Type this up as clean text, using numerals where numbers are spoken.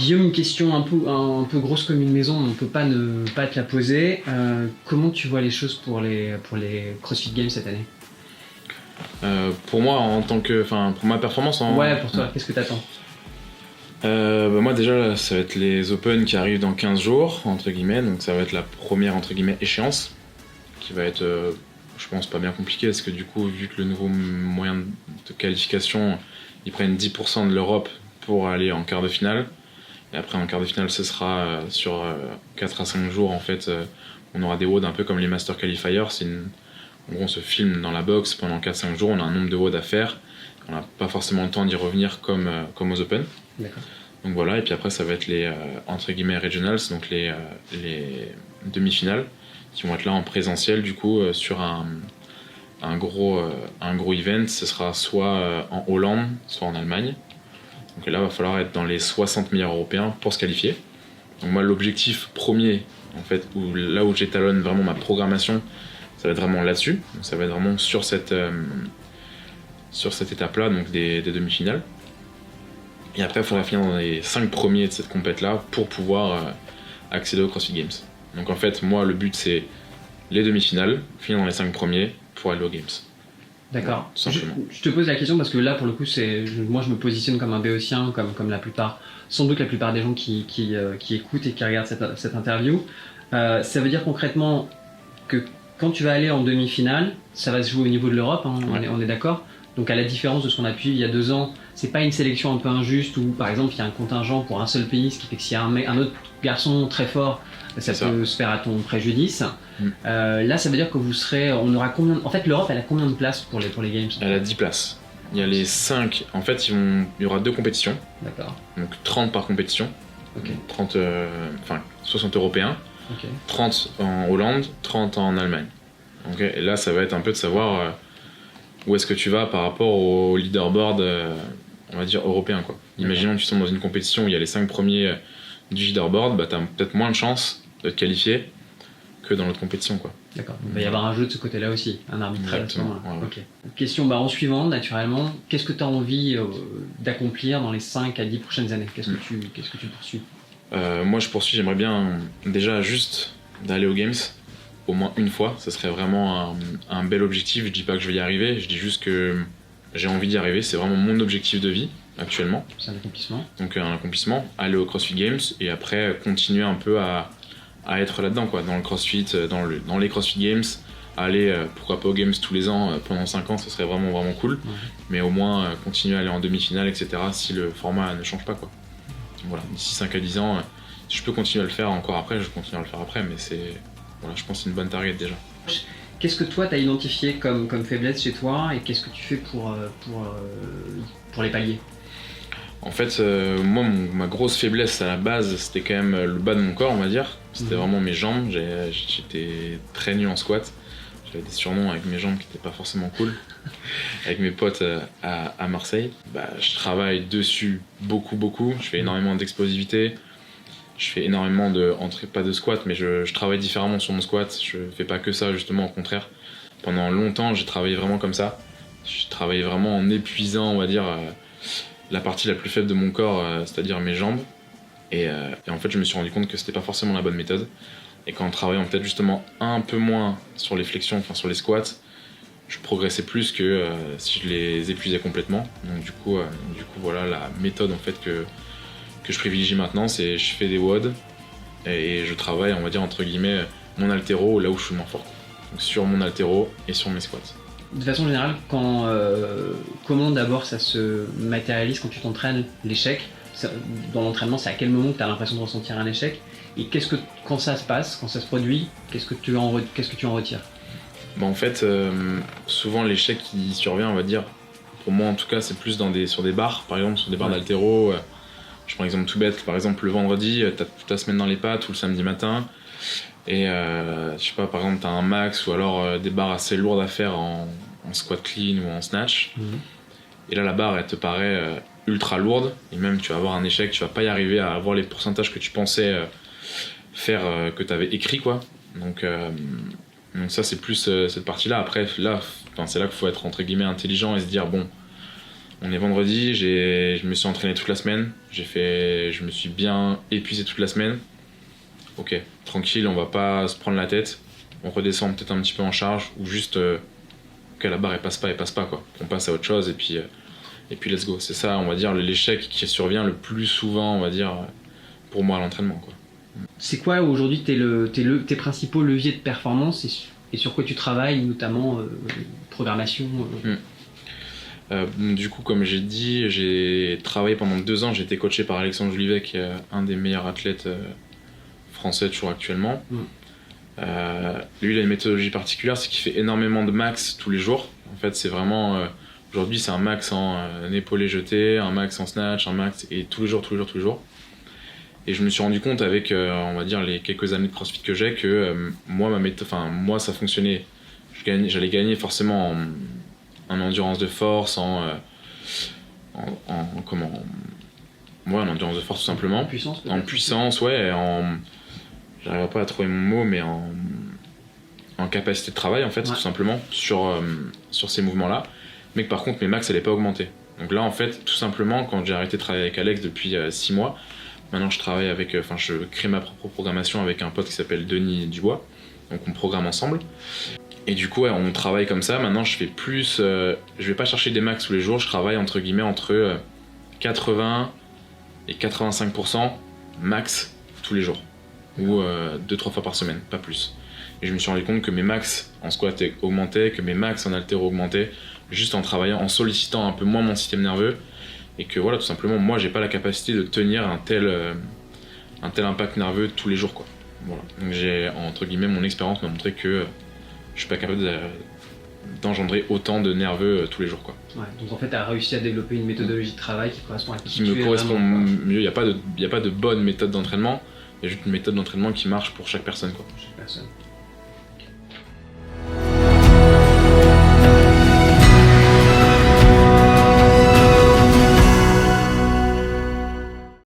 Guillaume, une question un peu grosse comme une maison, on ne peut pas ne pas te la poser. Comment tu vois les choses pour les CrossFit Games cette année? Pour moi, pour ma performance Ouais, pour toi, qu'est-ce que t'attends? Moi déjà, là, ça va être les Open qui arrivent dans 15 jours, entre guillemets, donc ça va être la première, entre guillemets, échéance, qui va être, je pense, pas bien compliquée, parce que du coup, vu que le nouveau moyen de qualification, ils prennent 10% de l'Europe pour aller en quart de finale, et après en quart de finale, ce sera sur 4 à 5 jours, en fait, on aura des WOD un peu comme les Master Qualifiers, en gros, on se filme dans la box pendant 4-5 jours, on a un nombre de WOD à faire, on n'a pas forcément le temps d'y revenir comme aux Open. D'accord. Donc voilà, et puis après ça va être les entre guillemets regionals, donc les demi-finales, qui vont être là en présentiel du coup sur un gros event. Ce sera soit en Hollande, soit en Allemagne. Donc là, il va falloir être dans les 60 meilleurs européens pour se qualifier. Donc moi, l'objectif premier, en fait, là où j'étalonne vraiment ma programmation, ça va être vraiment là-dessus. Donc ça va être vraiment sur cette étape-là, donc des demi-finales. Et après, il faudra finir dans les 5 premiers de cette compète-là pour pouvoir accéder aux CrossFit Games. Donc en fait, moi, le but, c'est les demi-finales, finir dans les 5 premiers pour aller aux Games. D'accord. Tout simplement. Je te pose la question parce que là, pour le coup, moi, je me positionne comme un béotien, comme la plupart, sans doute la plupart des gens qui écoutent et qui regardent cette interview. Ça veut dire concrètement que quand tu vas aller en demi-finale, ça va se jouer au niveau de l'Europe, hein, Ouais. on est d'accord. Donc à la différence de ce qu'on a pu il y a 2 ans, c'est pas une sélection un peu injuste où par exemple il y a un contingent pour un seul pays, ce qui fait que s'il y a un autre garçon très fort, ça peut se faire à ton préjudice. Là ça veut dire que on aura combien. En fait l'Europe elle a combien de places pour les Games? Elle a 10 places. Il y a les 5, en fait il y aura 2 compétitions, D'accord. donc 30 par compétition, Ok. 60 européens, Ok. 30 en Hollande, 30 en Allemagne. Okay. Et là ça va être un peu de savoir où est-ce que tu vas par rapport au leaderboard, on va dire européen quoi. Imaginons que tu tombes dans une compétition où il y a les 5 premiers du leaderboard, bah t'as peut-être moins de chances de te qualifier que dans l'autre compétition quoi. D'accord. Il va y avoir un jeu de ce côté-là aussi, un arbitrage à ce Exactement. moment-là. Ouais. Ok. Question en suivant, naturellement, qu'est-ce que tu as envie d'accomplir dans les 5 à 10 prochaines années? Qu'est-ce que tu poursuis? Moi je poursuis, j'aimerais bien déjà juste d'aller aux Games au moins une fois, ça serait vraiment un bel objectif. Je dis pas que je vais y arriver, je dis juste que j'ai envie d'y arriver, c'est vraiment mon objectif de vie actuellement. C'est un accomplissement. Donc un accomplissement, aller au CrossFit Games et après continuer un peu à être là-dedans quoi, dans le CrossFit, dans les CrossFit Games, aller pourquoi pas aux Games tous les ans pendant 5 ans, ça serait vraiment vraiment cool. Ouais. Mais au moins continuer à aller en demi-finale, etc. si le format ne change pas quoi. Donc, voilà, d'ici 5 à 10 ans, si je peux continuer à le faire encore après, je continue à le faire après, mais voilà, je pense que c'est une bonne target déjà. Qu'est-ce que toi t'as identifié comme faiblesse chez toi et qu'est-ce que tu fais pour les pallier? En fait, moi, ma grosse faiblesse à la base, c'était quand même le bas de mon corps, on va dire. C'était vraiment mes jambes. J'étais très nul en squat. J'avais des surnoms avec mes jambes qui n'étaient pas forcément cool. Avec mes potes à Marseille. Je travaille dessus beaucoup. Je fais énormément d'explosivité. Je fais énormément pas de squat, mais je travaille différemment sur mon squat. Je fais pas que ça, justement, au contraire. Pendant longtemps, j'ai travaillé vraiment comme ça. Je travaillais vraiment en épuisant, on va dire, la partie la plus faible de mon corps, c'est-à-dire mes jambes. Et en fait, je me suis rendu compte que c'était pas forcément la bonne méthode. Et qu'en travaillant peut-être justement un peu moins sur les flexions, enfin sur les squats, je progressais plus que si je les épuisais complètement. Donc du coup, voilà la méthode en fait que je privilégie maintenant, c'est je fais des WOD et je travaille, on va dire entre guillemets, mon haltéro là où je suis le moins fort. Donc sur mon haltéro et sur mes squats. De façon générale, comment d'abord ça se matérialise quand tu t'entraînes, l'échec? Dans l'entraînement, c'est à quel moment que tu as l'impression de ressentir un échec? Et quand ça se passe, quand ça se produit, qu'est-ce que tu en retires? En fait, souvent l'échec qui survient, on va dire, pour moi en tout cas, c'est plus sur des barres, par exemple sur des barres d'haltéro. Je prends un exemple tout bête, par exemple le vendredi, t'as toute la semaine dans les pattes ou le samedi matin, et je sais pas, par exemple t'as un max ou alors des barres assez lourdes à faire en squat clean ou en snatch, et là la barre elle te paraît ultra lourde, et même tu vas avoir un échec, tu vas pas y arriver à avoir les pourcentages que tu pensais faire, que t'avais écrit quoi. Donc ça c'est plus cette partie là. Après là, c'est là qu'il faut être entre guillemets intelligent et se dire bon, On est vendredi, je me suis entraîné toute la semaine, je me suis bien épuisé toute la semaine. Ok, tranquille, on va pas se prendre la tête, on redescend peut-être un petit peu en charge, ou juste, ok, la barre elle passe pas quoi. On passe à autre chose et puis let's go. C'est ça, on va dire, l'échec qui survient le plus souvent, on va dire, pour moi à l'entraînement quoi. C'est quoi aujourd'hui tes principaux leviers de performance et sur quoi tu travailles, notamment programmation Du coup, comme j'ai dit, j'ai travaillé pendant 2 ans, j'ai été coaché par Alexandre Jolivet, qui est un des meilleurs athlètes français toujours actuellement. Lui, il a une méthodologie particulière, c'est qu'il fait énormément de max tous les jours. En fait, c'est vraiment... aujourd'hui, c'est un max en épaulé jeté, un max en snatch, un max, et tous les jours. Et je me suis rendu compte avec, on va dire, les quelques années de CrossFit que j'ai, que moi, ça fonctionnait. J'allais gagner forcément en endurance de force, en endurance de force tout simplement. En puissance, ouais, j'arrive pas à trouver mon mot, mais en capacité de travail en fait, tout simplement, sur ces mouvements-là. Mais que par contre, mes max, n'allaient pas augmenter. Donc là, en fait, tout simplement, quand j'ai arrêté de travailler avec Alex depuis 6 mois, maintenant je travaille je crée ma propre programmation avec un pote qui s'appelle Denis Dubois. Donc on programme ensemble. Et du coup, on travaille comme ça. Maintenant, je fais plus. Je vais pas chercher des max tous les jours. Je travaille entre 80 et 85% max tous les jours. Ou 2-3 fois par semaine, pas plus. Et je me suis rendu compte que mes max en squat augmentaient, que mes max en haltéro augmentaient, juste en travaillant, en sollicitant un peu moins mon système nerveux. Et que voilà, tout simplement, moi, j'ai pas la capacité de tenir un tel impact nerveux tous les jours, quoi. Voilà. Donc j'ai, entre guillemets, mon expérience m'a montré que je suis pas capable d'engendrer autant de nerveux tous les jours, quoi. Ouais, donc en fait, tu as réussi à développer une méthodologie de travail qui correspond à qui me correspond mieux. Il n'y a pas de bonne méthode d'entraînement, il y a juste une méthode d'entraînement qui marche pour chaque personne, quoi. Chaque personne.